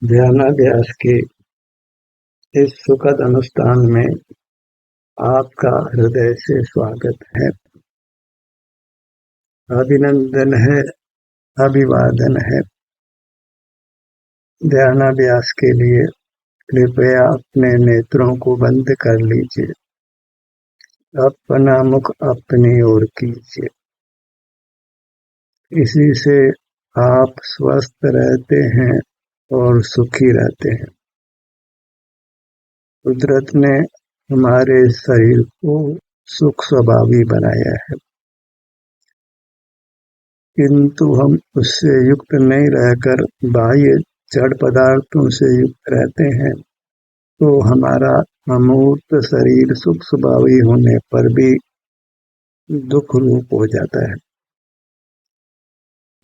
ध्यानाभ्यास के इस सुखद अनुष्ठान में आपका हृदय से स्वागत है, अभिनंदन है, अभिवादन है। ध्यानाभ्यास के लिए कृपया अपने नेत्रों को बंद कर लीजिए, अपना मुख अपनी ओर कीजिए। इसी से आप स्वस्थ रहते हैं और सुखी रहते हैं। कुदरत ने हमारे शरीर को सुख स्वभावी बनाया है, किंतु हम उससे युक्त नहीं रहकर बाह्य जड़ पदार्थों से युक्त रहते हैं, तो हमारा अमूर्त शरीर सुख स्वभावी होने पर भी दुख रूप हो जाता है।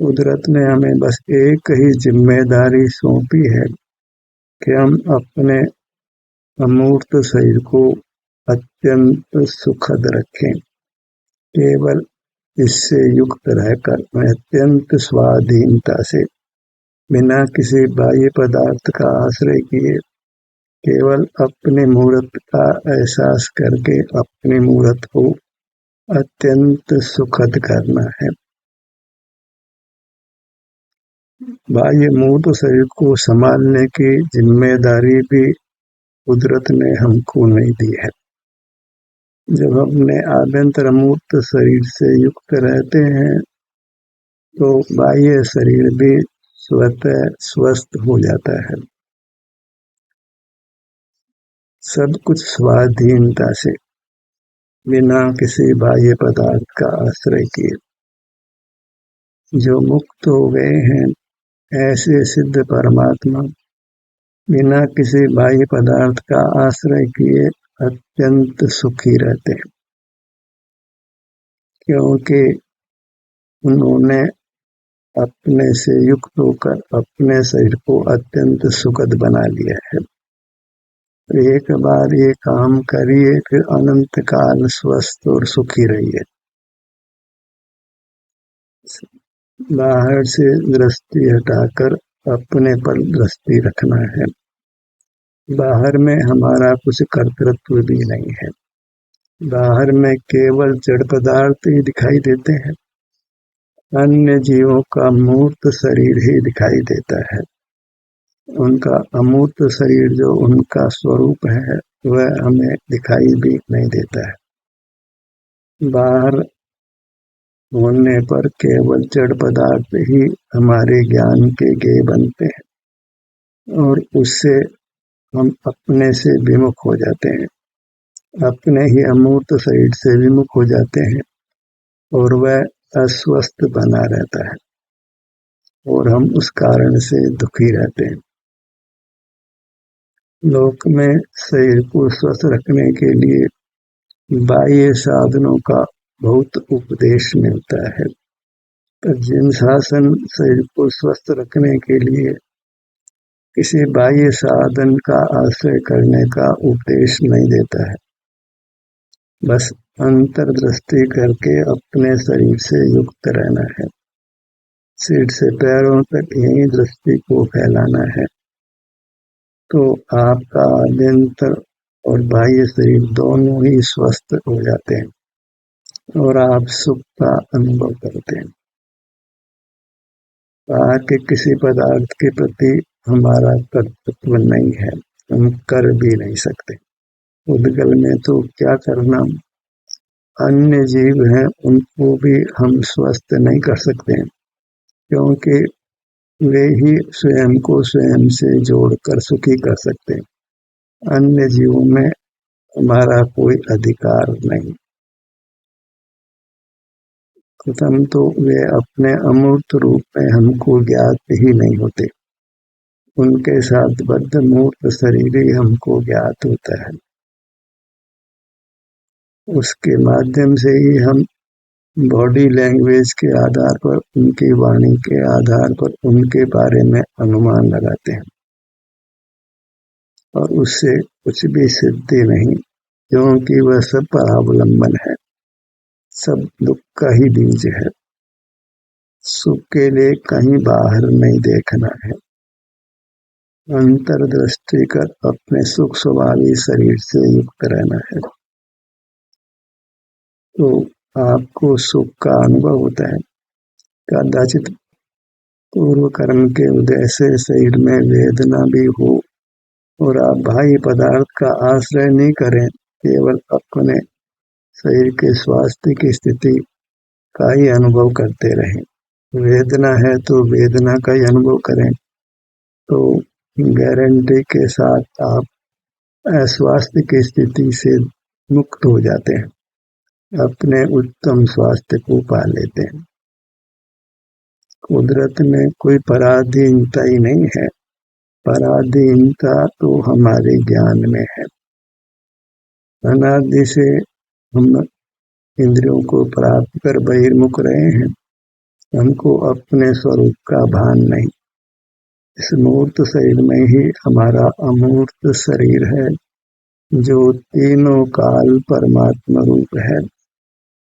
कुदरत ने हमें बस एक ही जिम्मेदारी सौंपी है कि हम अपने अमूर्त शरीर को अत्यंत सुखद रखें, केवल इससे युक्त रहकर अत्यंत स्वाधीनता से, बिना किसी बाह्य पदार्थ का आश्रय किए, केवल अपने मूर्त का एहसास करके अपनी मूर्त को अत्यंत सुखद करना है। बाह्य मूर्त शरीर को संभालने की जिम्मेदारी भी कुदरत ने हमको नहीं दी है। जब अपने आभ्यंतर मूर्त शरीर से युक्त रहते हैं, तो बाह्य शरीर भी स्वतः स्वस्थ हो जाता है। सब कुछ स्वाधीनता से, बिना किसी बाह्य पदार्थ का आश्रय किए। जो मुक्त हो गए हैं, ऐसे सिद्ध परमात्मा बिना किसी बाह्य पदार्थ का आश्रय किए अत्यंत सुखी रहते हैं, क्योंकि उन्होंने अपने से युक्त होकर अपने शरीर को अत्यंत सुखद बना लिया है। एक बार ये काम करिए, फिर अनंत काल स्वस्थ और सुखी रहिए। बाहर से दृष्टि हटाकर अपने पर दृष्टि रखना है। बाहर में हमारा कुछ कर्तृत्व भी नहीं है। बाहर में केवल जड़ पदार्थ ही दिखाई देते हैं। अन्य जीवों का मूर्त शरीर ही दिखाई देता है। उनका अमूर्त शरीर जो उनका स्वरूप है, वह हमें दिखाई भी नहीं देता है। बाहर होने पर केवल जड़ पदार्थ ही हमारे ज्ञान के गेय बनते हैं, और उससे हम अपने से विमुख हो जाते हैं, अपने ही अमूर्त शरीर से विमुख हो जाते हैं, और वह अस्वस्थ बना रहता है, और हम उस कारण से दुखी रहते हैं। लोक में शरीर को स्वस्थ रखने के लिए बाह्य साधनों का बहुत उपदेश मिलता है, पर जिन शासन शरीर को स्वस्थ रखने के लिए किसी बाह्य साधन का आश्रय करने का उपदेश नहीं देता है, बस अंतर्दृष्टि करके अपने शरीर से युक्त रहना है। सिर से पैरों तक यही दृष्टि को फैलाना है, तो आपका आभ्यंतर और बाह्य शरीर दोनों ही स्वस्थ हो जाते हैं और आप सुख का अनुभव करते हैं। बाहर के किसी पदार्थ के प्रति हमारा कर्तृत्व नहीं है, हम कर भी नहीं सकते। उद्गल में तो क्या करना, अन्य जीव हैं उनको भी हम स्वस्थ नहीं कर सकते, क्योंकि वे ही स्वयं को स्वयं से जोड़कर सुखी कर सकते हैं। अन्य जीवों में हमारा कोई अधिकार नहीं। प्रथम तो वे अपने अमूर्त रूप में हमको ज्ञात ही नहीं होते। उनके साथ बद्ध मूर्त शरीर ही हमको ज्ञात होता है। उसके माध्यम से ही हम बॉडी लैंग्वेज के आधार पर, उनकी वाणी के आधार पर उनके बारे में अनुमान लगाते हैं, और उससे कुछ भी सिद्धि नहीं, क्योंकि वह सब परावलंबन है, सब दुख का ही बीज है। सुख के लिए कहीं बाहर नहीं देखना है, अंतर्दृष्टि कर अपने सुख स्वभावी शरीर से युक्त रहना है, तो आपको सुख का अनुभव होता है। कदाचित पूर्व कर्म के उदय से शरीर में वेदना भी हो और आप बाह्य पदार्थ का आश्रय नहीं करें, केवल अपने शरीर के स्वास्थ्य की स्थिति का ही अनुभव करते रहें। वेदना है तो वेदना का ही अनुभव करें, तो गारंटी के साथ आप अस्वास्थ्य की स्थिति से मुक्त हो जाते हैं, अपने उत्तम स्वास्थ्य को पा लेते हैं। कुदरत में कोई पराधीनता ही नहीं है, पराधीनता तो हमारे ज्ञान में है। अनादि से हम इंद्रियों को प्राप्त कर बहिर्मुख रहे हैं, हमको अपने स्वरूप का भान नहीं। इस मूर्त शरीर में ही हमारा अमूर्त शरीर है, जो तीनों काल परमात्मा रूप है,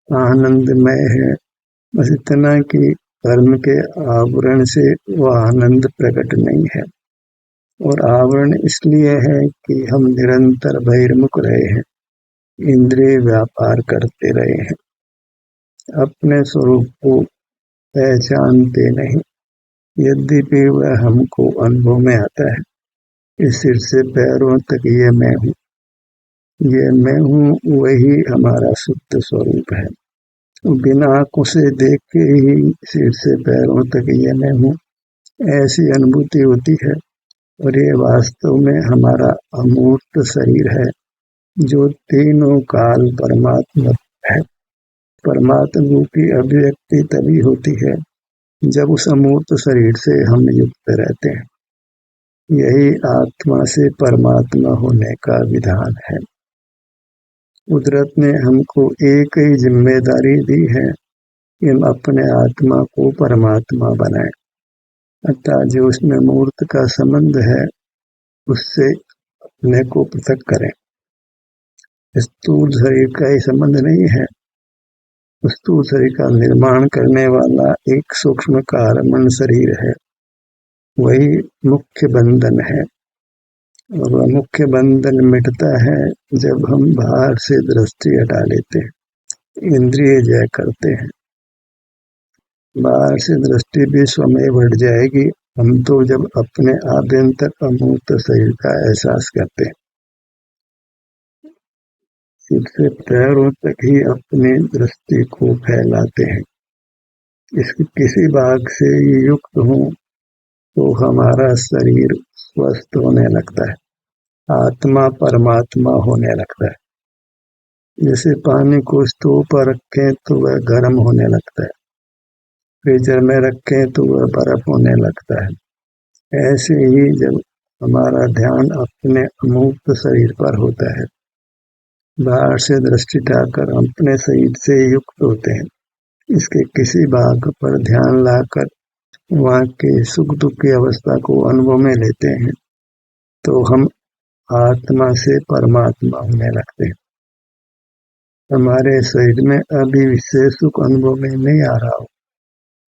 आनंदमय है। बस इतना कि कर्म के आवरण से वह आनंद प्रकट नहीं है, और आवरण इसलिए है कि हम निरंतर बहिर्मुख रहे हैं, इंद्रिय व्यापार करते रहे हैं, अपने स्वरूप को पहचानते नहीं। यद्यपि वह हमको अनुभव में आता है, इस सिर से पैरों तक ये मैं हूँ, ये मैं हूँ, वही हमारा शुद्ध स्वरूप है। बिना आंखों से देख के ही सिर से पैरों तक ये मैं हूँ, ऐसी अनुभूति होती है, और ये वास्तव में हमारा अमूर्त शरीर है, जो तीनों काल परमात्मा है। परमात्मा रूपी अभिव्यक्ति तभी होती है जब उस अमूर्त शरीर से हम युक्त रहते हैं। यही आत्मा से परमात्मा होने का विधान है। कुदरत ने हमको एक ही जिम्मेदारी दी है कि हम अपने आत्मा को परमात्मा बनाएं, अतः जो उसमें मूर्त का संबंध है उससे अपने को पृथक करें। स्थूल शरीर का ही संबंध नहीं है, स्थूल शरीर का निर्माण करने वाला एक सूक्ष्म कारण शरीर है, वही मुख्य बंधन है। और वह मुख्य बंधन मिटता है जब हम बाहर से दृष्टि हटा लेते हैं, इंद्रिय जय करते हैं। बाहर से दृष्टि भी स्वयं बढ़ जाएगी, हम तो जब अपने आभ्यंतर अमूर्त शरीर का एहसास करते हैं। सिर से पैरों तक ही अपनी दृष्टि को फैलाते हैं, इसके किसी भाग से युक्त हो तो हमारा शरीर स्वस्थ होने लगता है, आत्मा परमात्मा होने लगता है। जैसे पानी को स्टोव पर रखें तो वह गर्म होने लगता है, फ्रीजर में रखें तो वह बर्फ होने लगता है। ऐसे ही जब हमारा ध्यान अपने अमूर्त शरीर पर होता है, बाहर से दृष्टि हटाकर अपने शरीर से युक्त होते हैं, इसके किसी भाग पर ध्यान लाकर वहाँ के सुख दुख की अवस्था को अनुभव में लेते हैं, तो हम आत्मा से परमात्मा होने लगते हैं। हमारे शरीर में अभी विशेष सुख अनुभव में नहीं आ रहा हो,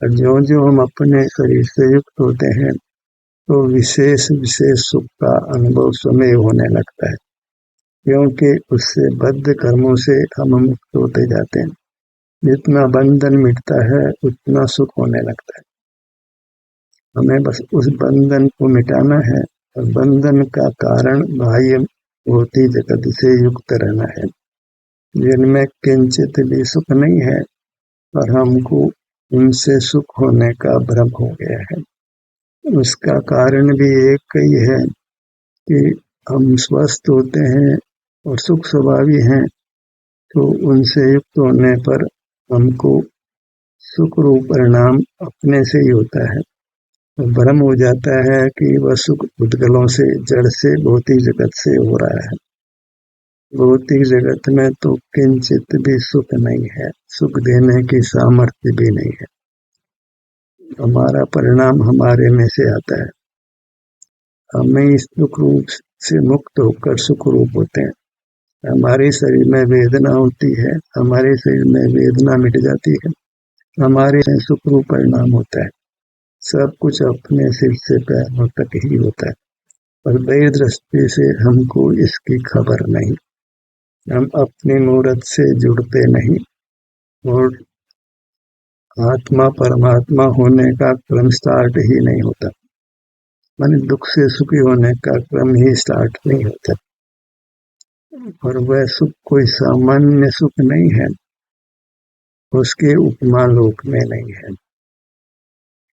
और जो जो हम अपने शरीर से युक्त होते हैं तो विशेष सुख का अनुभव स्वयं होने लगता है, क्योंकि उससे बद्ध कर्मों से हम मुक्त होते जाते हैं। जितना बंधन मिटता है उतना सुख होने लगता है। हमें बस उस बंधन को मिटाना है, और बंधन का कारण बाह्य भौतिक जगत से युक्त रहना है, जिनमें किंचित भी सुख नहीं है, और हमको उनसे सुख होने का भ्रम हो गया है। उसका कारण भी एक ही है कि हम स्वस्थ होते हैं और सुख स्वभावी हैं, तो उनसे युक्त होने पर हमको सुख रूप परिणाम अपने से ही होता है। भ्रम हो जाता है कि वह सुख उद्गलों से, जड़ से, भौतिक जगत से हो रहा है। भौतिक जगत में तो किंचित भी सुख नहीं है, सुख देने की सामर्थ्य भी नहीं है। हमारा परिणाम हमारे में से आता है, हमें इस दुख रूप से मुक्त होकर सुख रूप होते हैं। हमारे शरीर में वेदना होती है, हमारे शरीर में वेदना मिट जाती है, हमारे सुख रूप परिणाम होता है। सब कुछ अपने सिर से पैरों तक ही होता है। और बहिर दृष्टि से हमको इसकी खबर नहीं। हम अपनी मूर्त से जुड़ते नहीं और आत्मा परमात्मा होने का क्रम स्टार्ट ही नहीं होता। माने दुख से सुखी होने का क्रम ही स्टार्ट नहीं होता। और वह सुख कोई सामान्य सुख नहीं है, उसके उपमा लोक में नहीं है।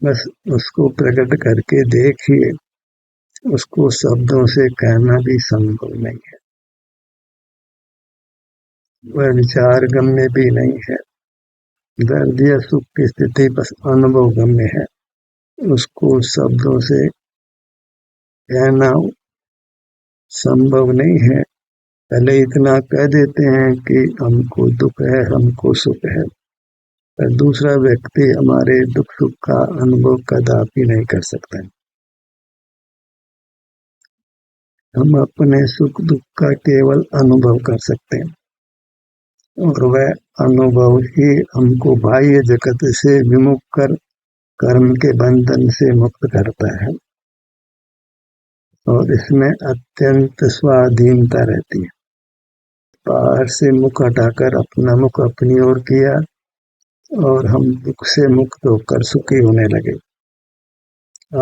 बस उसको प्रकट करके देखिए, उसको शब्दों से कहना भी संभव नहीं है। वह विचार गम्य भी नहीं है। दर्द या सुख की स्थिति बस अनुभव गम्य है, उसको शब्दों से कहना संभव नहीं है। पहले इतना कह देते हैं कि हमको दुख है, हमको सुख है, पर दूसरा व्यक्ति हमारे दुख सुख का अनुभव कदापि नहीं कर सकता। हम अपने सुख दुख का केवल अनुभव कर सकते हैं, और वह अनुभव ही हमको बाह्य जगत से विमुख कर कर्म के बंधन से मुक्त करता है, और इसमें अत्यंत स्वाधीनता रहती है। बाहर से मुख हटाकर अपना मुख अपनी ओर किया और हम दुख से मुक्त होकर सुखी होने लगे,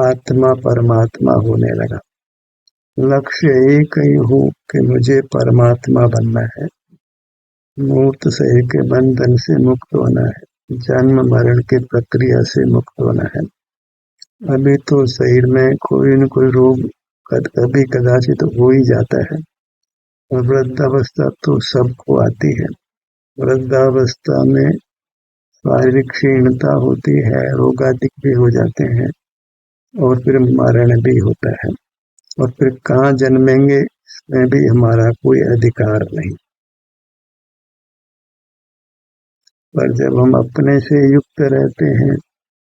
आत्मा परमात्मा होने लगा। लक्ष्य एक ही हो कि मुझे परमात्मा बनना है, मूर्त शरीर के बंधन से मुक्त होना है, जन्म मरण की प्रक्रिया से मुक्त होना है। अभी तो शरीर में कोई न कोई रोग कभी कदाचित हो ही जाता है, और वृद्धावस्था तो सबको आती है। वृद्धावस्था में शारीरिक क्षीणता होती है, रोगादिक भी हो जाते हैं, और फिर मरण भी होता है, और फिर कहाँ जन्मेंगे इसमें भी हमारा कोई अधिकार नहीं। पर जब हम अपने से युक्त रहते हैं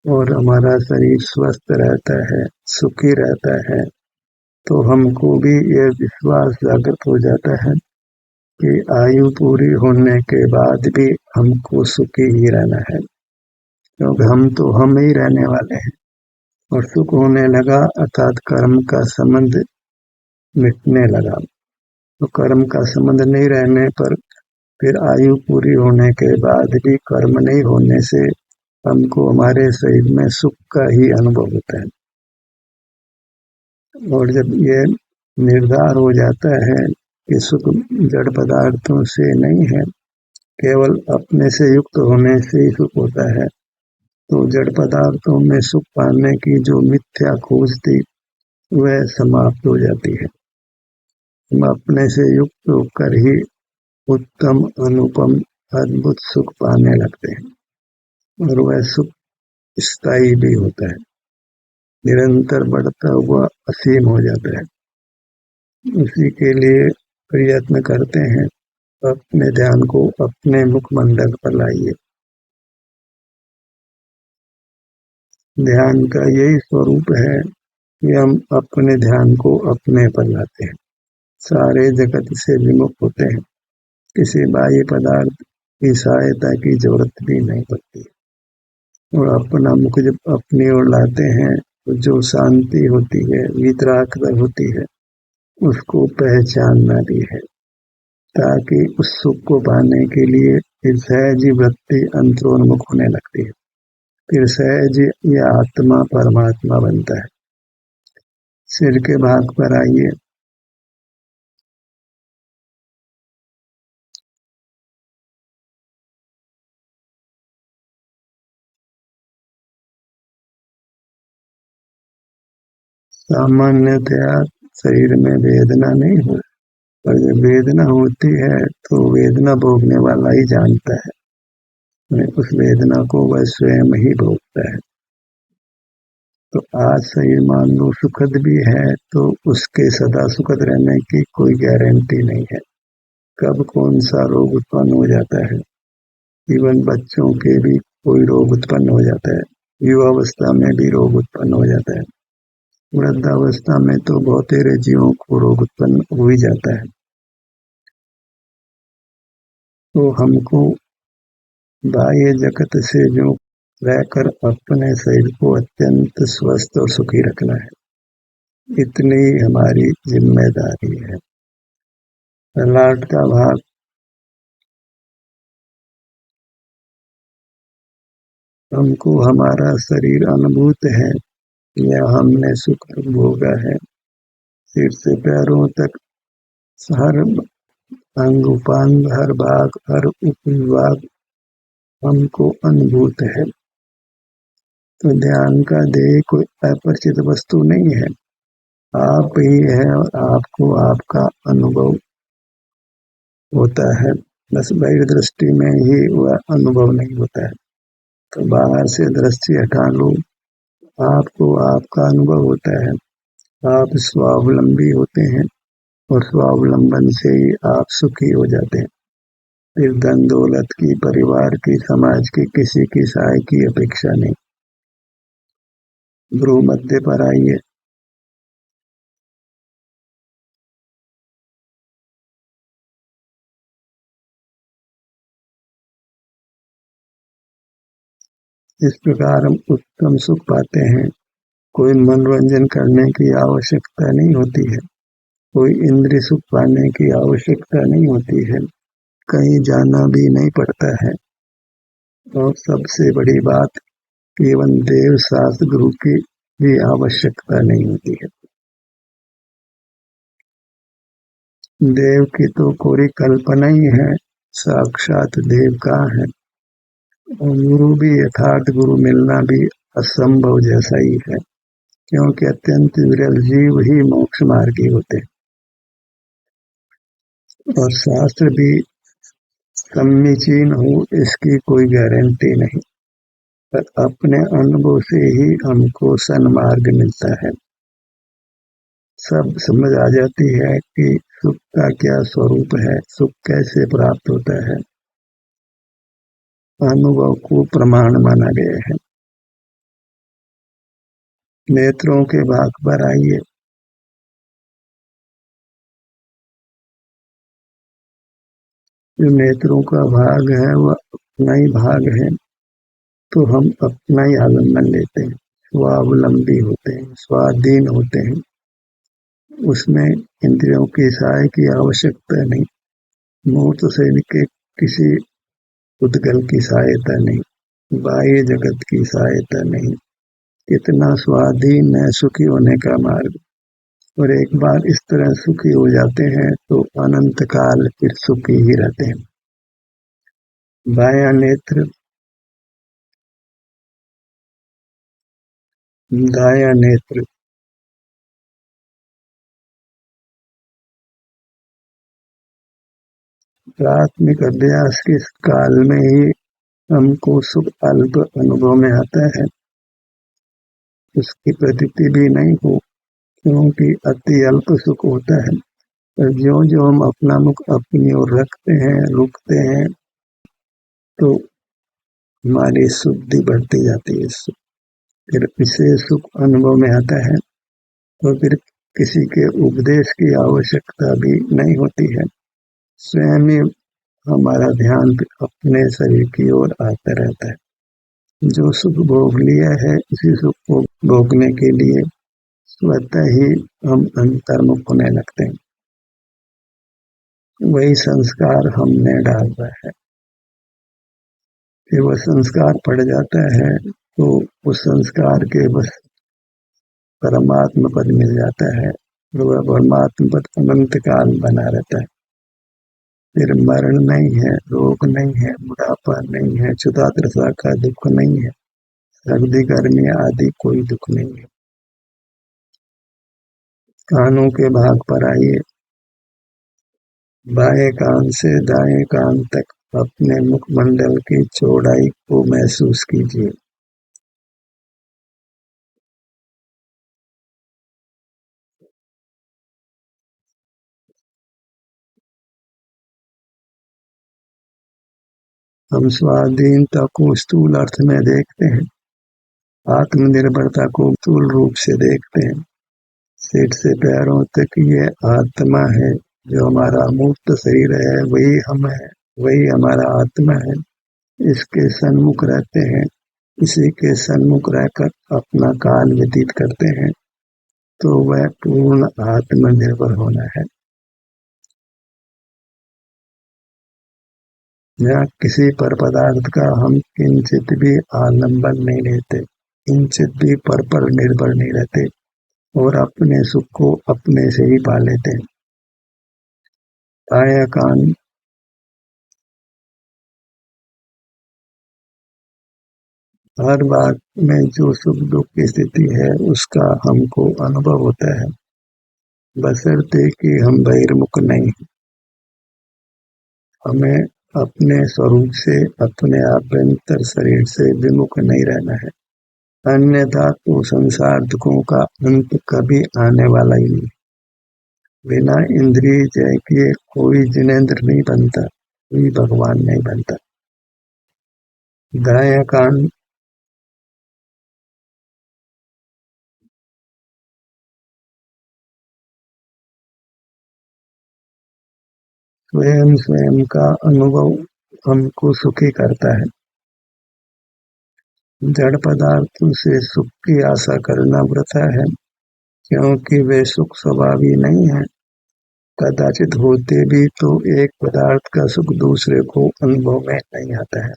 और हमारा शरीर स्वस्थ रहता है, सुखी रहता है, तो हमको भी यह विश्वास जागृत हो जाता है कि आयु पूरी होने के बाद भी हमको सुखी ही रहना है, क्योंकि हम ही रहने वाले हैं। और सुख होने लगा अर्थात कर्म का संबंध मिटने लगा। तो कर्म का संबंध नहीं रहने पर फिर आयु पूरी होने के बाद भी कर्म नहीं होने से हमको हमारे शरीर में सुख का ही अनुभव होता है। और जब ये निर्धार हो जाता है कि सुख जड़ पदार्थों से नहीं है, केवल अपने से युक्त होने से ही सुख होता है, तो जड़ पदार्थों में सुख पाने की जो मिथ्या खोज थी वह समाप्त हो जाती है। हम अपने से युक्त होकर ही उत्तम अनुपम अद्भुत सुख पाने लगते हैं, और वह सुख स्थायी भी होता है, निरंतर बढ़ता हुआ असीम हो जाता है। उसी के लिए प्रयत्न करते हैं, अपने ध्यान को अपने मुखमंडल पर लाइए। ध्यान का यही स्वरूप है कि हम अपने ध्यान को अपने पर लाते हैं, सारे जगत से विमुख होते हैं, किसी बाह्य पदार्थ की सहायता की जरूरत भी नहीं पड़ती, और अपना मुख जब अपनी ओर लाते हैं तो जो शांति होती है, वितरागता होती है, उसको पहचानना भी है, ताकि उस सुख को पाने के लिए फिर सहज वृत्ति अंतरोन्मुख होने लगती है, फिर सहज यह आत्मा परमात्मा बनता है। सिर के भाग पर आइए। सामान्यतया शरीर में वेदना नहीं हो, पर जब वेदना होती है तो वेदना भोगने वाला ही जानता है, उस वेदना को वह स्वयं ही भोगता है। तो आज शरीर मान लो सुखद भी है तो उसके सदा सुखद रहने की कोई गारंटी नहीं है, कब कौन सा रोग उत्पन्न हो जाता है। इवन बच्चों के भी कोई रोग उत्पन्न हो जाता है, युवावस्था में भी रोग उत्पन्न हो जाता है, वृद्धावस्था में तो बहुतेरे जीवों को रोग उत्पन्न हो ही जाता है। तो हमको बाह्य जगत से जो रहकर अपने शरीर को अत्यंत स्वस्थ और सुखी रखना है, इतनी हमारी जिम्मेदारी है। ललाट का भाग हमको हमारा शरीर अनुभूत है या हमने सुख भोगा है। सिर से पैरों तक हर अंग उपांग, हर भाग, हर उपविभाग हमको अनुभूत है। तो ध्यान का ध्येय कोई अपरिचित वस्तु नहीं है, आप ही है और आपको आपका अनुभव होता है। बस बाह्य दृष्टि में ही वह अनुभव नहीं होता है। तो बाहर से दृष्टि हटा लो, आपको आपका अनुभव होता है। आप स्वावलंबी होते हैं और स्वावलंबन से ही आप सुखी हो जाते हैं। फिर धन दौलत की, परिवार की, समाज की, किसी की सहाय की अपेक्षा नहीं। गुरु मध्य पर आइए। इस प्रकार हम उत्तम सुख पाते हैं। कोई मनोरंजन करने की आवश्यकता नहीं होती है, कोई इंद्रिय सुख पाने की आवश्यकता नहीं होती है, कहीं जाना भी नहीं पड़ता है। और सबसे बड़ी बात, केवल देव शास्त्र गुरु की भी आवश्यकता नहीं होती है। देव की तो कोई कल्पना ही है, साक्षात देव कहाँ है। और गुरु भी, यथार्थ गुरु मिलना भी असंभव जैसा ही है, क्योंकि अत्यंत विरल जीव ही मोक्ष मार्गी होते हैं। और शास्त्र भी समीचीन हो इसकी कोई गारंटी नहीं, पर अपने अनुभव से ही हमको सन्मार्ग मिलता है। सब समझ आ जाती है कि सुख का क्या स्वरूप है, सुख कैसे प्राप्त होता है। अनुभव को प्रमाण माना गया है। नेत्रों के भाग पर आइए। जो नेत्रों का भाग है वह अपना ही भाग है, तो हम अपना ही आलम्बन लेते हैं, स्वावलंबी होते हैं, स्वाधीन होते हैं। उसमें इंद्रियों की सहाय की आवश्यकता नहीं, मूर्त शरीर के किसी उद्गल की सहायता नहीं, बाह्य जगत की सहायता नहीं। इतना स्वाधीन है सुखी होने का मार्ग। और एक बार इस तरह सुखी हो जाते हैं तो अनंत काल फिर सुखी ही रहते हैं। बायां नेत्र, दायां नेत्र, प्राथमिक अभ्यास के काल में ही हमको सुख अल्प अनुभव में आता है, उसकी प्रतीति भी नहीं हो, क्योंकि अति अल्प सुख होता है। पर ज्यों ज्यों हम अपना मुख अपनी ओर रखते हैं, रुकते हैं, तो हमारी शुद्धि बढ़ती जाती है। फिर विशेष सुख अनुभव में आता है, तो फिर किसी के उपदेश की आवश्यकता भी नहीं होती है। स्वयं ही हमारा ध्यान अपने शरीर की ओर आता रहता है। जो सुख भोग लिया है, उसी सुख को भोगने के लिए स्वतः ही हम अंतर्मुख होने लगते हैं। वही संस्कार हमने डाला है, फिर वह संस्कार पड़ जाता है तो उस संस्कार के बस परमात्मा पद मिल जाता है, और वह परमात्मा पद अनंत काल बना रहता है। फिर मरण नहीं है, रोग नहीं है, बुढ़ापा नहीं है, क्षुधा तृषा का दुख नहीं है, सर्दी गर्मी आदि कोई दुख नहीं है। कानों के भाग पर आइए। बाएं कान से दाएं कान तक अपने मुखमंडल की चौड़ाई को महसूस कीजिए। हम स्वाधीनता को स्थूल अर्थ में देखते हैं, आत्मनिर्भरता को स्थूल रूप से देखते हैं। सिर से पैरों तक ये आत्मा है, जो हमारा मूर्त शरीर है वही हम है, वही हमारा आत्मा है। इसके सन्मुख रहते हैं, इसी के सन्मुख रहकर अपना काल व्यतीत करते हैं। तो वह पूर्ण आत्मनिर्भर होना है। यहाँ किसी पर पदार्थ का हम किंचित भी आलंबन नहीं लेते, किंचित भी पर निर्भर नहीं रहते और अपने सुख को अपने से ही पा लेते हैं। आया कान हर बात में जो सुख दुख की स्थिति है उसका हमको अनुभव होता है, बशर्ते कि हम बहिर्मुख नहीं। हमें अपने स्वरूप से, अपने आभ्यंतर शरीर से विमुख नहीं रहना है, अन्यथा तो संसार दुखों का अंत कभी आने वाला ही नहीं। बिना इंद्रिय जय किए कोई जिनेंद्र नहीं बनता, कोई भगवान नहीं बनता। दाया कान स्वयं स्वयं का अनुभव हमको सुखी करता है। जड़ पदार्थों से सुख की आशा करना वृथा है, क्योंकि वे सुख स्वभावी नहीं है। कदाचित होते भी तो एक पदार्थ का सुख दूसरे को अनुभव में नहीं आता है।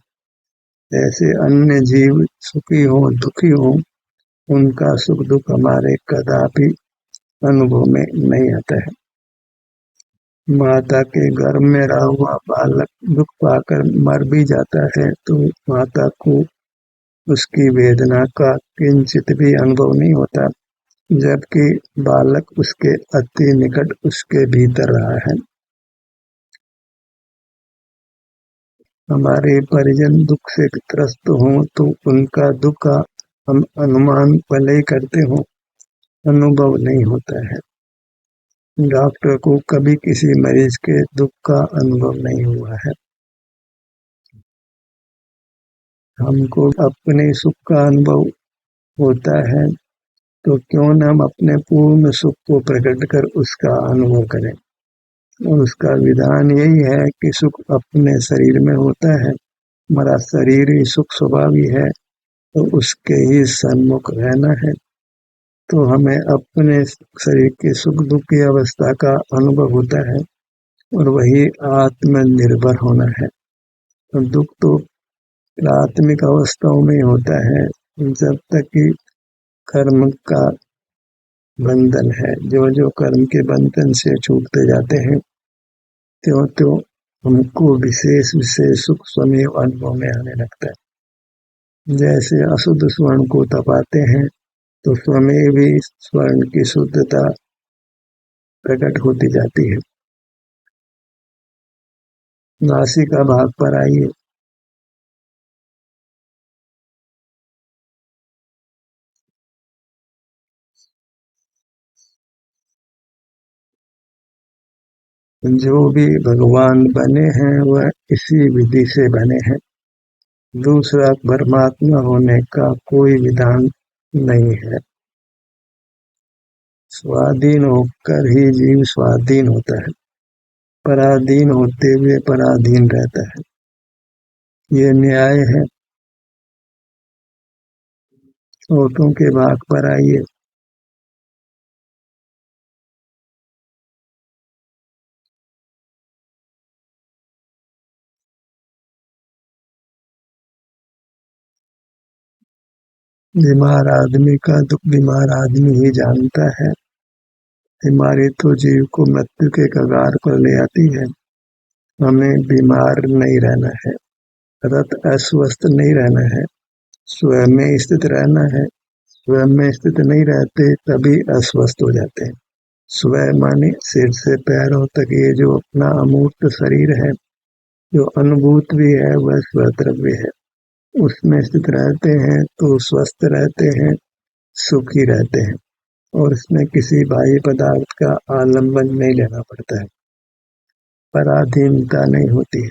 जैसे अन्य जीव सुखी हो दुखी हो, उनका सुख दुख हमारे कदापि अनुभव में नहीं आता है। माता के गर्भ में रहा हुआ बालक दुख पाकर मर भी जाता है तो माता को उसकी वेदना का किंचित भी अनुभव नहीं होता, जबकि बालक उसके अति निकट उसके भीतर रहा है। हमारे परिजन दुख से त्रस्त हों तो उनका दुख का हम अनुमान भले ही करते हों, अनुभव नहीं होता है। डॉक्टर को कभी किसी मरीज के दुख का अनुभव नहीं हुआ है। हमको अपने सुख का अनुभव होता है, तो क्यों न हम अपने पूर्ण सुख को प्रकट कर उसका अनुभव करें। और उसका विधान यही है कि सुख अपने शरीर में होता है, हमारा शरीर ही सुख स्वभावी है, तो उसके ही सन्मुख रहना है। तो हमें अपने शरीर के सुख दुख की अवस्था का अनुभव होता है और वही आत्मनिर्भर होना है। तो दुख तो प्राथमिक अवस्थाओं में होता है, जब तक कि कर्म का बंधन है। जो जो कर्म के बंधन से छूटते जाते हैं, त्यों त्यों हमको विशेष विशेष सुख स्वमेव अनुभव में आने लगता है। जैसे अशुद्ध स्वर्ण को तपाते हैं तो स्वमेव ही स्वर्ण की शुद्धता प्रकट होती जाती है। नासिका भाग पर आइए। जो भी भगवान बने हैं वह इसी विधि से बने हैं। दूसरा परमात्मा होने का कोई विधान नहीं है। स्वाधीन होकर ही जीव स्वाधीन होता है, पराधीन होते हुए पराधीन रहता है। ये न्याय है। औरों के भाग पर आइए। बीमार आदमी का दुख बीमार आदमी ही जानता है। बीमारी तो जीव को मृत्यु के कगार पर ले आती है। हमें बीमार नहीं रहना है, रत अस्वस्थ नहीं रहना है, स्वयं में स्थित रहना है। स्वयं में स्थित नहीं रहते तभी अस्वस्थ हो जाते हैं। स्वयं माने सिर से पैरों तक ये जो अपना अमूर्त शरीर है, जो अनुभूत भी है, वह स्वद्रव्य है। उसमें स्थित रहते हैं तो स्वस्थ रहते हैं, सुखी रहते हैं और इसमें किसी बाह्य पदार्थ का आलंबन नहीं लेना पड़ता है, पराधीनता नहीं होती है।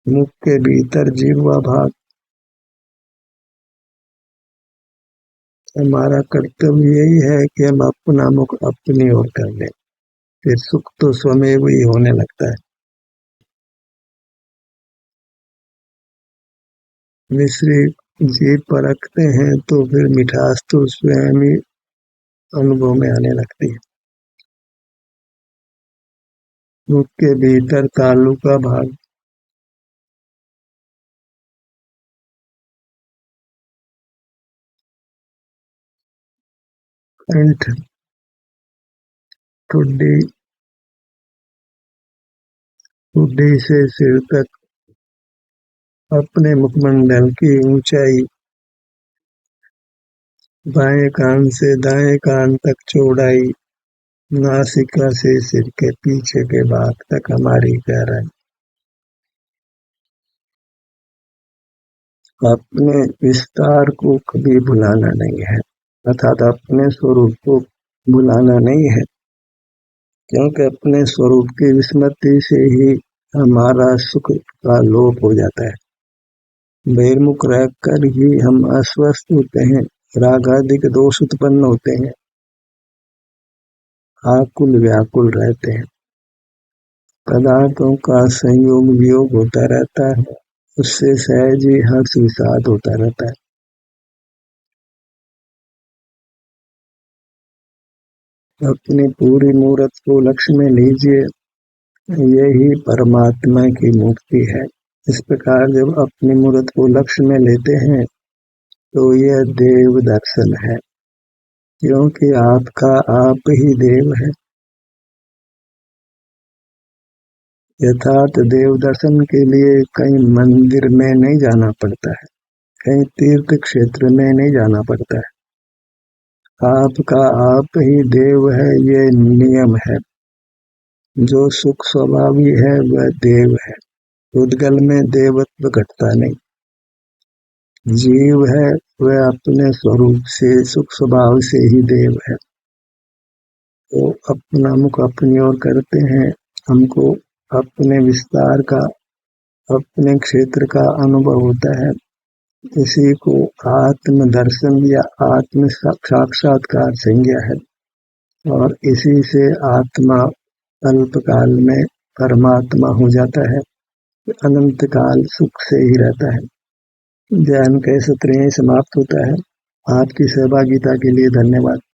मुख के भीतर जिह्वा भाग। हमारा कर्तव्य यही है कि हम अपना मुख अपनी ओर कर लें, फिर सुख तो स्वमेव ही होने लगता है। मिश्री जीभ परखते हैं तो फिर मिठास तो स्वयं ही अनुभव में आने लगती है। मुख के भीतर तालू का भाग कंठ ठुड्डी ठुड्डी से सिर तक अपने मुखमंडल की ऊंचाई, बाएं कान से दाएं कान तक चौड़ाई, नासिका से सिर के पीछे के भाग तक हमारी गहराई। अपने विस्तार को कभी भुलाना नहीं है, अर्थात अपने स्वरूप को भुलाना नहीं है, क्योंकि अपने स्वरूप की विस्मृति से ही हमारा सुख का लोप हो जाता है। बहिर्मुख रहकर ही हम अस्वस्थ होते हैं, रागादिक दोष उत्पन्न होते हैं, आकुल व्याकुल रहते हैं, पदार्थों का संयोग वियोग होता रहता है, उससे सहज ही हर्ष विषाद होता रहता है। अपनी पूरी मूर्त को लक्ष्य में लीजिए, यही परमात्मा की मूर्ति है। इस प्रकार जब अपनी मूर्त को लक्ष्य में लेते हैं तो यह देव दर्शन है, क्योंकि आपका आप ही देव है। यथार्थ देव दर्शन के लिए कहीं मंदिर में नहीं जाना पड़ता है, कहीं तीर्थ क्षेत्र में नहीं जाना पड़ता है। आपका आप ही देव है, ये नियम है। जो सुख स्वभावी है वह देव है, उद्गल में देवत्व घटता नहीं। जीव है वह अपने स्वरूप से सुख स्वभाव से ही देव है। तो अपना मुख अपनी ओर करते हैं, हमको अपने विस्तार का, अपने क्षेत्र का अनुभव होता है। इसी को आत्म दर्शन या आत्म साक्षात्कार संज्ञा है, और इसी से आत्मा अल्पकाल में परमात्मा हो जाता है, अनंत काल सुख से ही रहता है। ध्यान के सत्र यहीं समाप्त होता है। आपकी सहभागिता के लिए धन्यवाद।